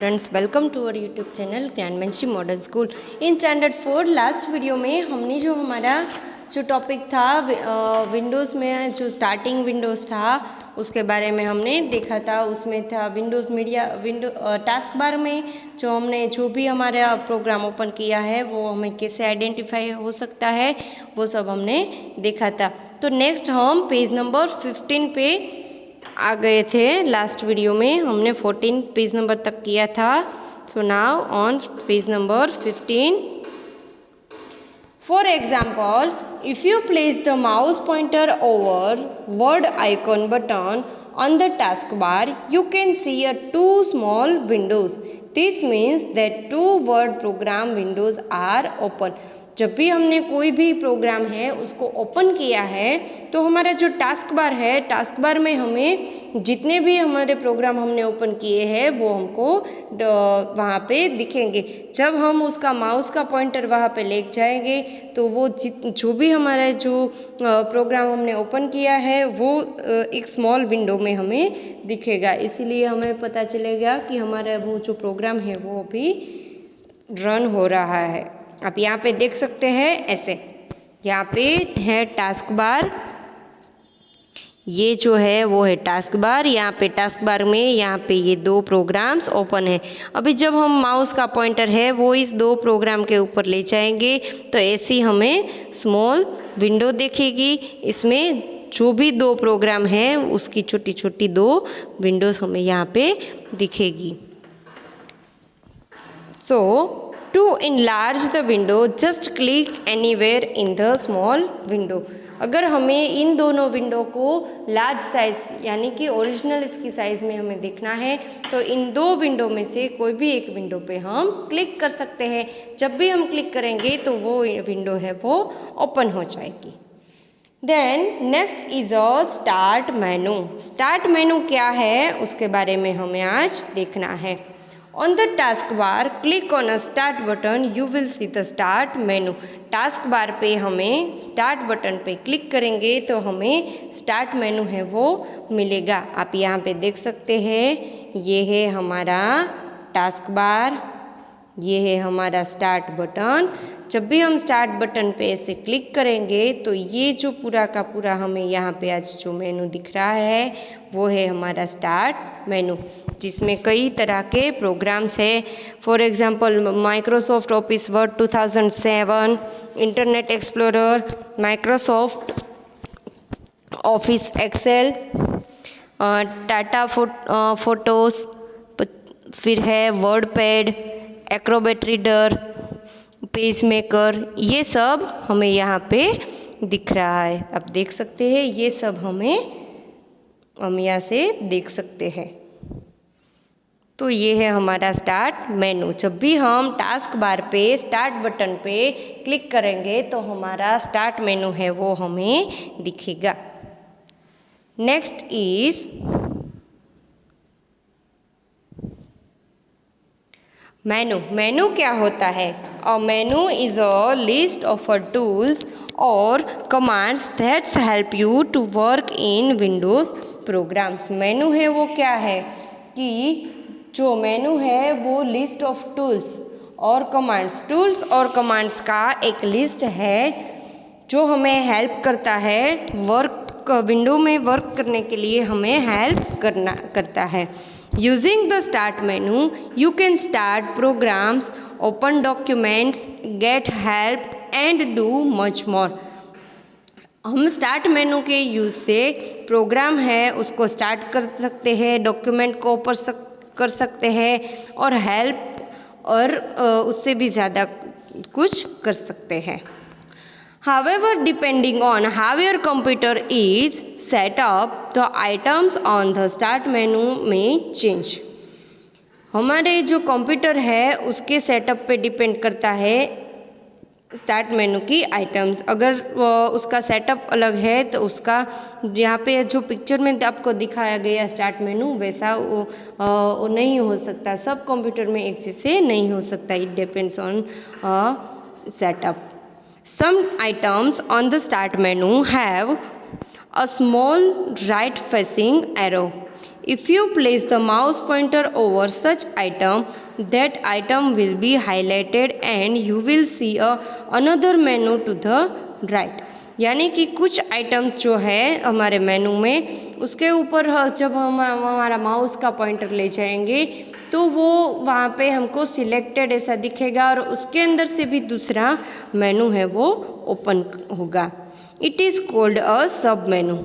Friends, welcome to our YouTube channel Gyan Manchi model school. In standard 4 last video में हमने जो हमारा जो टॉपिक था विंडोज़ में जो स्टार्टिंग विंडोज़ था उसके बारे में हमने देखा था। उसमें था विंडोज़ मीडिया टास्क बार में जो हमने जो भी हमारा प्रोग्राम ओपन किया है वो हमें कैसे आइडेंटिफाई हो सकता है वो सब हमने देखा था। तो नेक्स्ट हम पेज नंबर 15 पे आ गए थे। लास्ट वीडियो में हमने 14 पेज नंबर तक किया था। So now on page number 15, for example, if you place the mouse pointer over word icon button on the taskbar, you can see two small windows. This means that two word program windows are open. जब भी हमने कोई भी programme है उसको open किया है तो हमारा जो टास्क बार है, टास्क बार में हमें जितने भी हमारे प्रोग्राम हमने ओपन किए हैं वो हमको वहाँ पे दिखेंगे। जब हम उसका माउस का पॉइंटर वहाँ पे ले जाएंगे तो वो जो भी हमारा जो प्रोग्राम हमने ओपन किया है वो एक स्मॉल विंडो में हमें दिखेगा। इसीलिए हमें पता चलेगा कि हमारा वो जो प्रोग्राम है वो अभी रन हो रहा है। आप यहाँ पे देख सकते हैं ऐसे, यहाँ पे है टास्क बार, ये जो है वो है टास्क बार। यहाँ पे टास्क बार में यहाँ पे ये दो प्रोग्राम्स ओपन है। अभी जब हम माउस का पॉइंटर है वो इस दो प्रोग्राम के ऊपर ले जाएंगे तो ऐसी हमें स्मॉल विंडो दिखेगी। इसमें जो भी दो प्रोग्राम हैं उसकी छोटी छोटी दो विंडोज़ हमें यहाँ पे दिखेगी। So to enlarge the window, just click anywhere in the small window. अगर हमें इन दोनों विंडो को लार्ज साइज़ यानी कि ओरिजिनल इसकी साइज़ में हमें देखना है तो इन दो विंडो में से कोई भी एक विंडो पे हम क्लिक कर सकते हैं। जब भी हम क्लिक करेंगे तो वो विंडो है वो ओपन हो जाएगी। Then next is a start menu. Start menu क्या है उसके बारे में हमें आज देखना है। On the taskbar, click on a start button. You will see the start menu. Task bar पे हमें स्टार्ट बटन पे क्लिक करेंगे तो हमें स्टार्ट मेनू है वो मिलेगा। आप यहाँ पे देख सकते हैं, ये है हमारा टास्क बार, ये है हमारा स्टार्ट बटन। जब भी हम स्टार्ट बटन पे ऐसे क्लिक करेंगे तो ये जो पूरा का पूरा हमें यहाँ पे आज जो मेनू दिख रहा है वो है हमारा स्टार्ट मेनू, जिसमें कई तरह के प्रोग्राम्स है। For example Microsoft Office Word 2007, Internet Explorer, Microsoft Office Excel, Tata photos, फिर है WordPad, Acrobat Reader, PageMaker, ये सब हमें यहाँ पे दिख रहा है। आप देख सकते हैं ये सब हम यहाँ से देख सकते हैं। तो ये है हमारा स्टार्ट मेनू। जब भी हम टास्क बार पे स्टार्ट बटन पे क्लिक करेंगे तो हमारा स्टार्ट मेनू है वो हमें दिखेगा। नेक्स्ट इज मेनू। मेनू क्या होता है? A menu is a list of tools और commands that's help you to work in Windows programs. Menu है वो क्या है कि जो मेनू है वो लिस्ट ऑफ टूल्स और कमांड्स, टूल्स और कमांड्स का एक लिस्ट है जो हमें हेल्प करता है वर्क विंडो में वर्क करने के लिए हमें हेल्प करता है। Using the start menu you can start programs, open documents, get help and do much more. हम स्टार्ट मेनू के यूज़ से प्रोग्राम है उसको स्टार्ट कर सकते हैं, डॉक्यूमेंट को ओपन कर सकते हैं और हेल्प और उससे भी ज़्यादा कुछ कर सकते हैं। However, depending on how your computer is set up, the items on the start menu may change. हमारे जो कंप्यूटर है उसके सेटअप पे डिपेंड करता है स्टार्ट मेनू की आइटम्स। अगर उसका सेटअप अलग है तो उसका यहाँ पे जो पिक्चर में आपको दिखाया गया स्टार्ट मेनू वैसा वो नहीं हो सकता। सब कंप्यूटर में एक जैसे नहीं हो सकता। It depends on setup. Some items on the start menu have a small right facing arrow. If you place the mouse pointer over such item, that item will be highlighted and you will see another menu to the right. यानी कि कुछ items जो है हमारे मेनू में, उसके ऊपर जब हम हमारा माउस का पॉइंटर ले जाएंगे तो वो वहाँ पे हमको सिलेक्टेड ऐसा दिखेगा और उसके अंदर से भी दूसरा मेनू है वो ओपन होगा. इट इज़ कॉल्ड अ सब मेनू,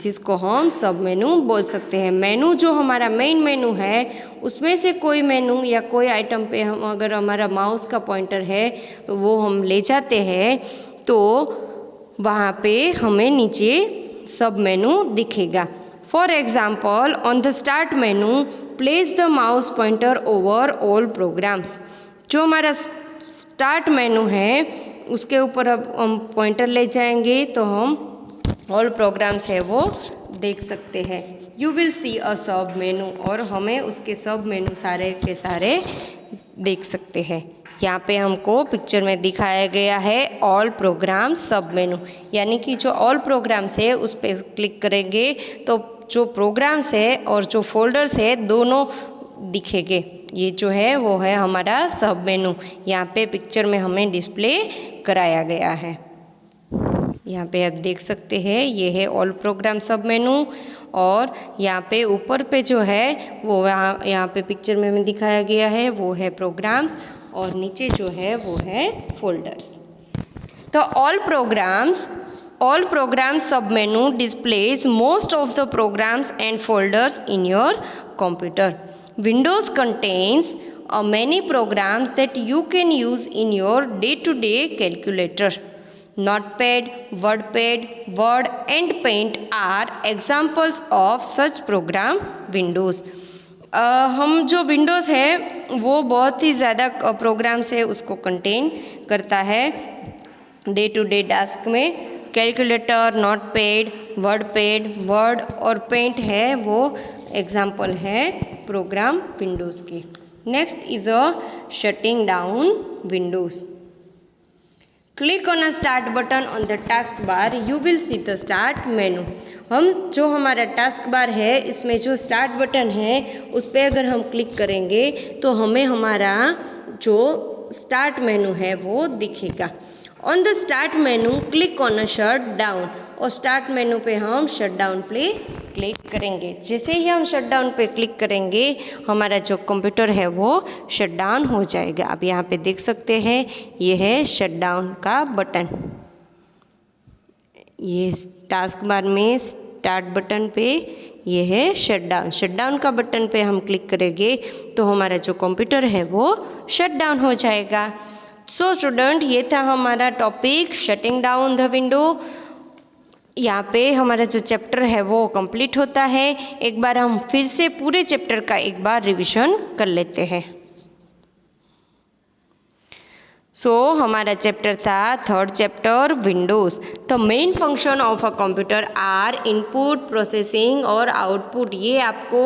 जिसको हम सब मेनू बोल सकते हैं. मेनू जो हमारा मेन मेनू है उसमें से कोई मेनू या कोई आइटम पे हम अगर हमारा माउस का पॉइंटर है तो वो हम ले जाते हैं तो वहाँ पे हमें नीचे सब मेनू दिखेगा. For example, on the start menu place the mouse pointer over all programmes. जो हमारा स्टार्ट मेनू है उसके ऊपर अब हम पॉइंटर ले जाएंगे तो हम ऑल प्रोग्राम्स है वो देख सकते हैं. यू विल सी अ सब मेनू, और हमें उसके सब मेनू सारे के सारे देख सकते हैं. यहाँ पे हमको पिक्चर में दिखाया गया है ऑल प्रोग्राम्स सब मेनू, यानी कि जो ऑल प्रोग्राम्स है उस पर क्लिक करेंगे तो जो प्रोग्राम्स है और जो फोल्डर्स है दोनों दिखेंगे. ये जो है वो है हमारा सब मेनू, यहाँ पे पिक्चर में हमें डिस्प्ले कराया गया है. यहाँ पे आप देख सकते हैं ये है ऑल प्रोग्राम सब मेनू, और यहाँ पे ऊपर पे जो है वो यहाँ पे पिक्चर में हमें दिखाया गया है वो है प्रोग्राम्स, और नीचे जो है वो है फोल्डर्स. तो all programs submenu displays most of the programs and folders in your computer. Windows contains many programs that you can use in your day-to-day calculator. Notepad, WordPad, Word and Paint are examples of such program Windows. हम जो Windows है वो बहुत ही ज़्यादा programmes है उसको contain करता है डे टू डे टास्क में. कैलकुलेटर, नोटपैड, वर्डपैड, वर्ड और पेंट है वो एग्जाम्पल है प्रोग्राम विंडोज़ के. Next is a shutting down Windows. Click on a start button on the task bar, you will see the start menu. हम जो हमारा task bar है इसमें जो स्टार्ट बटन है उस पर अगर हम क्लिक करेंगे तो हमें हमारा जो स्टार्ट मेनू है वो दिखेगा. On the start menu click on a shut down, और स्टार्ट मेनू पे हम शट डाउन पे क्लिक करेंगे. जैसे ही हम शट डाउन पे क्लिक करेंगे हमारा जो कंप्यूटर है वो शट डाउन हो जाएगा. अब यहाँ पे देख सकते हैं ये है शट डाउन का बटन. ये टास्क बार में स्टार्ट बटन पे ये है शट डाउन का बटन पे हम क्लिक करेंगे तो हमारा जो कंप्यूटर है वो शट डाउन हो जाएगा. सो स्टूडेंट, ये था हमारा topic shutting down the window. यहाँ पे हमारा जो चैप्टर है वो कंप्लीट होता है. एक बार हम फिर से पूरे चैप्टर का एक बार रिवीजन कर लेते हैं. हमारा चैप्टर था third chapter Windows. The main function of a computer are input, processing और आउटपुट. ये आपको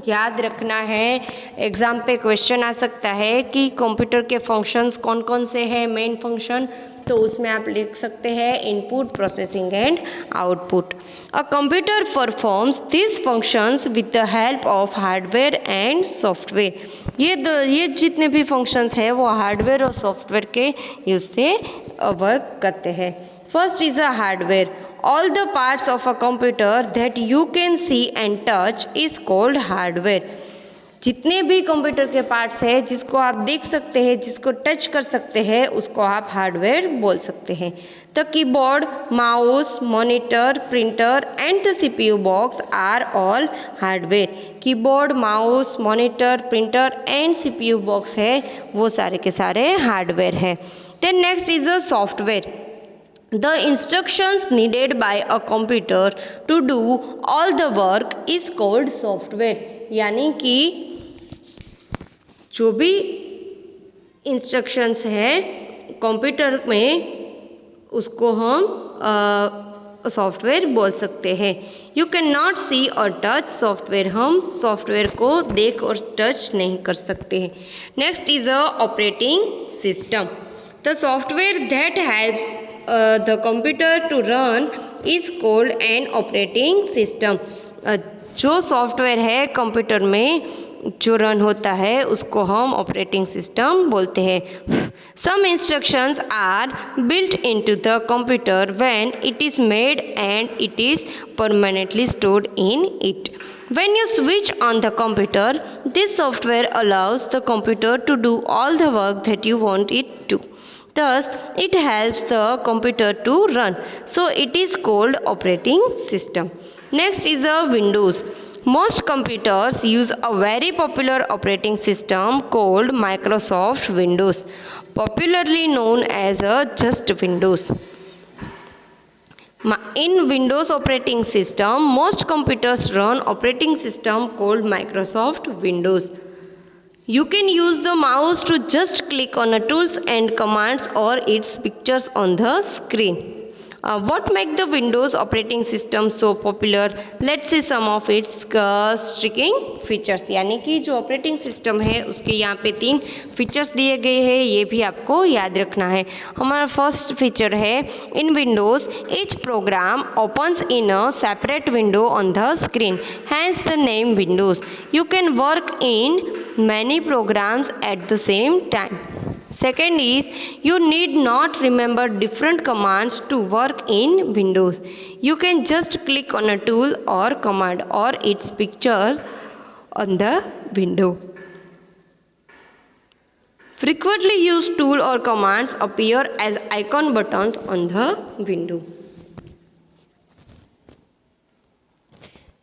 याद रखना है. एग्ज़ाम पे क्वेश्चन आ सकता है कि कंप्यूटर के फंक्शंस कौन कौन से हैं मेन फंक्शन, तो उसमें आप लिख सकते हैं input, processing and output. A computer performs this functions with the help of hardware and software. ये जितने भी फंक्शंस हैं वो हार्डवेयर और सॉफ्टवेयर के यूज से वर्क करते हैं. First is a hardware. All the parts of a computer that you can see and touch is called hardware. जितने भी कंप्यूटर के पार्ट्स हैं जिसको आप देख सकते हैं, जिसको टच कर सकते हैं, उसको आप हार्डवेयर बोल सकते हैं. The keyboard, mouse, monitor, printer and the CPU box are all hardware. Keyboard, mouse, monitor, printer and CPU box है वो सारे के सारे हार्डवेयर है. Then next is a software. The instructions needed by a computer to do all the work is called software. यानी कि जो भी इंस्ट्रक्शंस हैं कंप्यूटर में उसको हम सॉफ्टवेयर बोल सकते हैं. यू कैन नॉट सी और टच सॉफ्टवेयर. हम सॉफ्टवेयर को देख और टच नहीं कर सकते हैं. Next is a operating system. The software that helps the computer to run is called an operating system. जो सॉफ्टवेयर है कंप्यूटर में जो रन होता है उसको हम ऑपरेटिंग सिस्टम बोलते हैं। Some instructions are built into the computer when it is made and it is permanently stored in it. When you switch on the computer, this software allows the computer to do all the work that you want it to. Thus, it helps the computer to run. So, it is called operating system. Next is a Windows. Most computers use a very popular operating system called Microsoft Windows, popularly known as a just Windows. In Windows operating system, most computers run operating system called Microsoft Windows. You can use the mouse to just click on the tools and commands or its pictures on the screen. What make the Windows operating system so popular? Let's see some of its striking features. यानी कि जो operating system है उसके यहाँ पे 3 features दिए गए हैं, ये भी आपको याद रखना है। हमारा फर्स्ट फीचर है in Windows each program opens in a separate window on the screen, hence the name Windows. You can work in many programs at the same time. Second is you need not remember different commands to work in Windows. You can just click on a tool or command or its pictures on the window. Frequently used tool or commands appear as icon buttons on the window.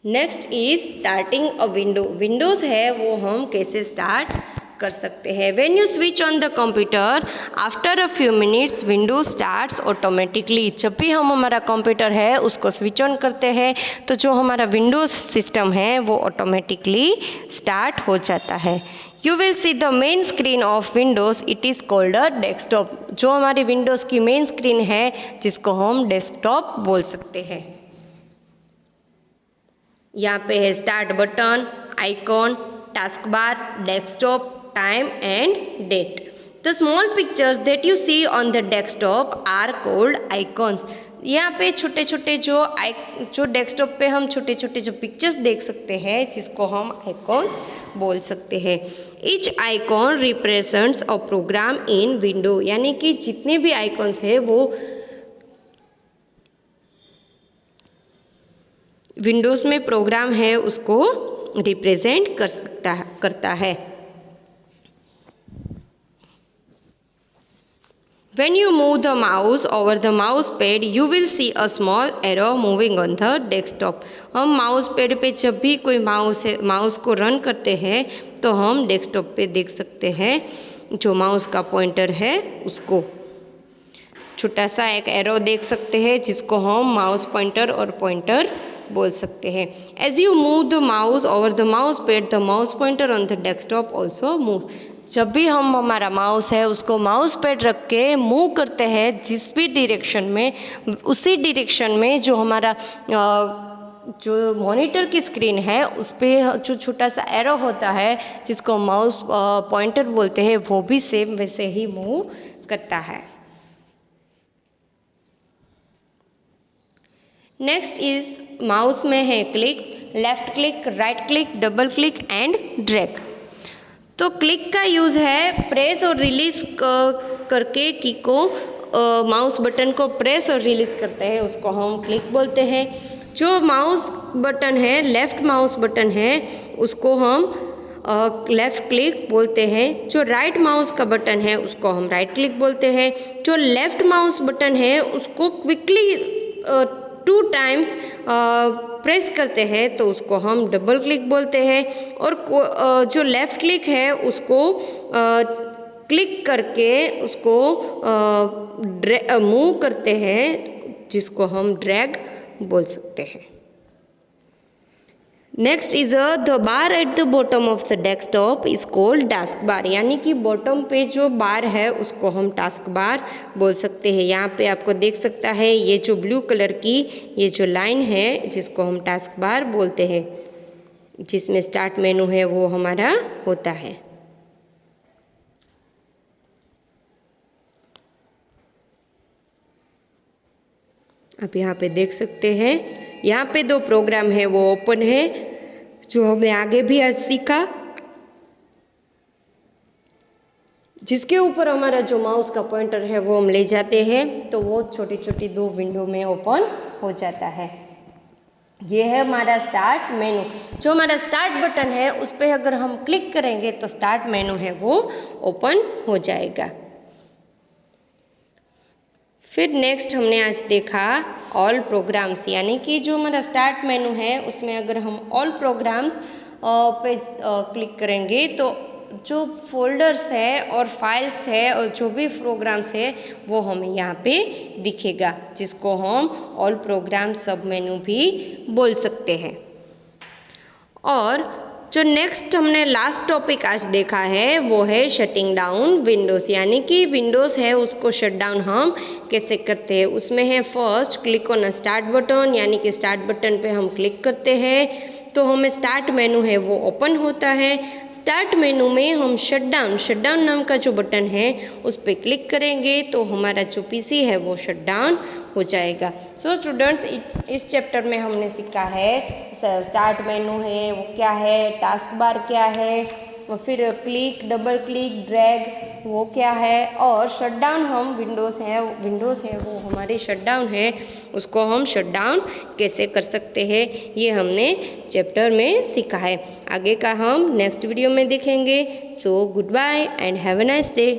Next is starting a window. Windows है वो हम कैसे start कर सकते हैं। When you switch on the computer after a few minutes window starts automatically. जब भी हम हमारा कंप्यूटर है उसको स्विच ऑन करते हैं तो जो हमारा विंडोज़ सिस्टम है वो ऑटोमेटिकली स्टार्ट हो जाता है। You will see the main screen of Windows, it is called a desktop. जो हमारी विंडोज़ की मेन स्क्रीन है जिसको हम डेस्कटॉप बोल सकते हैं। यहाँ पे है start button, icon, task bar, desktop, time and date. The small pictures that you see on the desktop are called icons. यहाँ पे छोटे छोटे जो डेस्कटॉप पे हम छोटे छोटे जो पिक्चर्स देख सकते हैं जिसको हम आइकॉन्स बोल सकते हैं। Each icon represents a program in window, यानी कि जितने भी आइकॉन्स है वो विंडोज़ में प्रोग्राम है उसको रिप्रेजेंट करता है। When you move the mouse over the mouse pad, you will see a small arrow moving on the desktop. हम माउस पैड पे जब भी कोई माउस को रन करते हैं तो हम डेस्कटॉप पे देख सकते हैं जो माउस का पॉइंटर है उसको। छोटा सा एक एरो देख सकते हैं जिसको हम माउस पॉइंटर और पॉइंटर बोल सकते हैं। As you move the mouse over the mouse pad the mouse pointer on the desktop also move. जब भी हम हमारा माउस है उसको माउस पैड रख के मूव करते हैं जिस भी डायरेक्शन में, उसी डायरेक्शन में जो हमारा जो मॉनिटर की स्क्रीन है उस पर जो छोटा सा एरो होता है जिसको माउस पॉइंटर बोलते हैं वो भी सेम वैसे ही मूव करता है। नेक्स्ट इज माउस में है click, left click, right click, double click and drag. तो क्लिक का यूज़ है प्रेस और रिलीज करके की को माउस बटन को प्रेस और रिलीज करते हैं उसको हम क्लिक बोलते हैं। जो माउस बटन है लेफ़्ट माउस बटन है उसको हम लेफ़्ट क्लिक बोलते हैं। जो राइट माउस का बटन है उसको हम राइट क्लिक बोलते हैं। जो लेफ़्ट माउस बटन है उसको क्विकली 2 टाइम्स प्रेस करते हैं तो उसको हम डबल क्लिक बोलते हैं। और जो लेफ़्ट क्लिक है उसको क्लिक करके उसको मूव करते हैं जिसको हम ड्रैग बोल सकते हैं। Next is the bar at the bottom of the desktop is called task bar, यानी कि बॉटम पे जो बार है उसको हम टास्क बार बोल सकते हैं। यहाँ पे आपको देख सकता है ये जो ब्लू कलर की ये जो लाइन है जिसको हम टास्क बार बोलते हैं, जिसमें स्टार्ट मेनू है वो हमारा होता है। आप यहाँ पे देख सकते हैं यहाँ पे दो प्रोग्राम है वो ओपन है, जो हमने आगे भी आज सीखा, जिसके ऊपर हमारा जो माउस का पॉइंटर है वो हम ले जाते हैं तो वो छोटी छोटी दो विंडो में ओपन हो जाता है। ये है हमारा स्टार्ट मेनू। जो हमारा स्टार्ट बटन है उस पर अगर हम क्लिक करेंगे तो स्टार्ट मेनू है वो ओपन हो जाएगा। फिर नेक्स्ट हमने आज देखा ऑल प्रोग्राम्स, यानी कि जो हमारा स्टार्ट मेनू है उसमें अगर हम ऑल प्रोग्राम्स पे क्लिक करेंगे तो जो फोल्डर्स है और फाइल्स है और जो भी प्रोग्राम्स है वो हमें यहाँ पे दिखेगा, जिसको हम ऑल प्रोग्राम सब मेनू भी बोल सकते हैं। और जो नेक्स्ट हमने लास्ट टॉपिक आज देखा है वो है शटिंग डाउन विंडोज़, यानी कि विंडोज़ है उसको शट डाउन हम कैसे करते हैं। उसमें है first click on start button, यानी कि स्टार्ट बटन पे हम क्लिक करते हैं तो हमें स्टार्ट मेनू है वो ओपन होता है। स्टार्ट मेनू में हम शट डाउन नाम का जो बटन है उस पर क्लिक करेंगे तो हमारा जो पीसी है वो शट डाउन हो जाएगा। सो स्टूडेंट्स, इस चैप्टर में हमने सीखा है स्टार्ट मेनू है वो क्या है, टास्क बार क्या है, और फिर क्लिक, डबल क्लिक, ड्रैग वो क्या है, और शट डाउन हम विंडोज़ है वो हमारी शट डाउन है उसको हम शट डाउन कैसे कर सकते हैं, ये हमने चैप्टर में सीखा है। आगे का हम नेक्स्ट वीडियो में देखेंगे। So good bye and have a nice day.